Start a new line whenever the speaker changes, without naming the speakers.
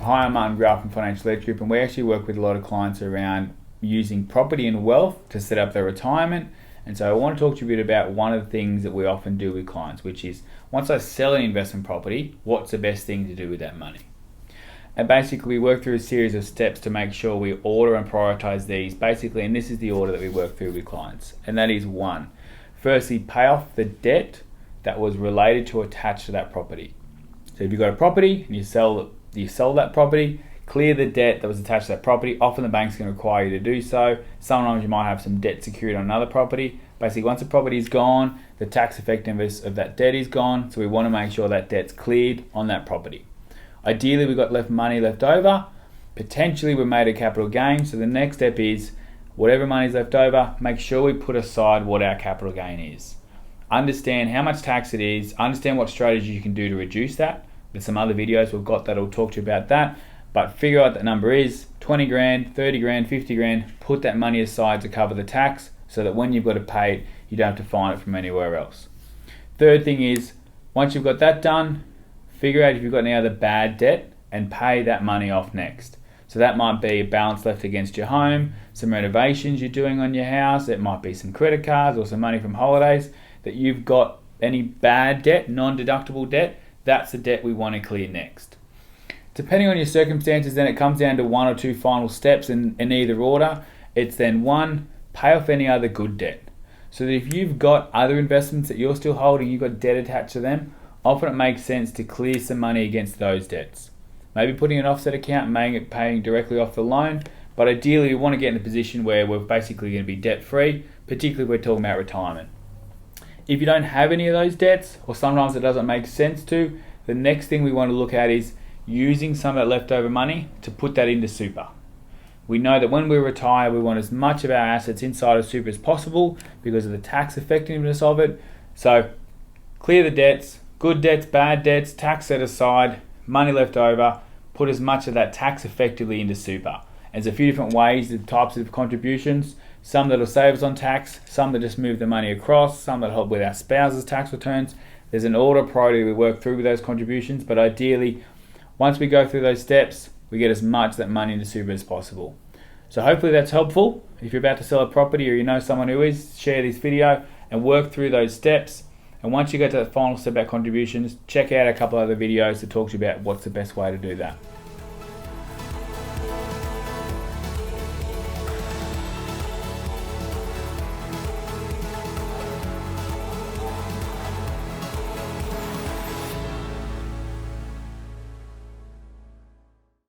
Hi, I'm Martin Graf from Financial Edge Group, and we actually work with a lot of clients around using property and wealth to set up their retirement. And so I want to talk to you a bit about one of the things that we often do with clients, which is once I sell an investment property, what's the best thing to do with that money? And basically we work through a series of steps to make sure we order and prioritize these basically, and this is the order that we work through with clients. And that is one, firstly, pay off the debt that was related to attach to that property. So if you've got a property and you sell that property, clear the debt that was attached to that property. Often the bank's going to require you to do so. Sometimes you might have some debt secured on another property. Basically, once the property is gone, the tax effectiveness of that debt is gone, so we want to make sure that debt's cleared on that property. Ideally, we've got money left over. Potentially, we've made a capital gain, so the next step is whatever money's left over, make sure we put aside what our capital gain is. Understand how much tax it is, understand what strategy you can do to reduce that. There's some other videos we've got that'll talk to you about that, but figure out what that number is, 20 grand, 30 grand, 50 grand, put that money aside to cover the tax so that when you've got to pay it, you don't have to find it from anywhere else. Third thing is, once you've got that done, figure out if you've got any other bad debt and pay that money off next. So that might be a balance left against your home, some renovations you're doing on your house, it might be some credit cards or some money from holidays that you've got any bad debt, non-deductible debt. That's the debt we want to clear next. Depending on your circumstances, then it comes down to one or two final steps in either order. It's then one, pay off any other good debt. So that if you've got other investments that you're still holding, you've got debt attached to them, often it makes sense to clear some money against those debts. Maybe putting an offset account and paying directly off the loan, but ideally we want to get in a position where we're basically going to be debt free, particularly if we're talking about retirement. If you don't have any of those debts, or sometimes it doesn't make sense to, the next thing we want to look at is using some of that leftover money to put that into super. We know that when we retire, we want as much of our assets inside of super as possible because of the tax effectiveness of it. So clear the debts, good debts, bad debts, tax set aside, money left over, put as much of that tax effectively into super. There's a few different ways, the types of contributions, some that'll save us on tax, some that just move the money across, some that help with our spouse's tax returns. There's an order of priority we work through with those contributions, but ideally, once we go through those steps, we get as much of that money into super as possible. So hopefully that's helpful. If you're about to sell a property or you know someone who is, share this video and work through those steps. And once you get to that final step about contributions, check out a couple other videos that talk to you about what's the best way to do that.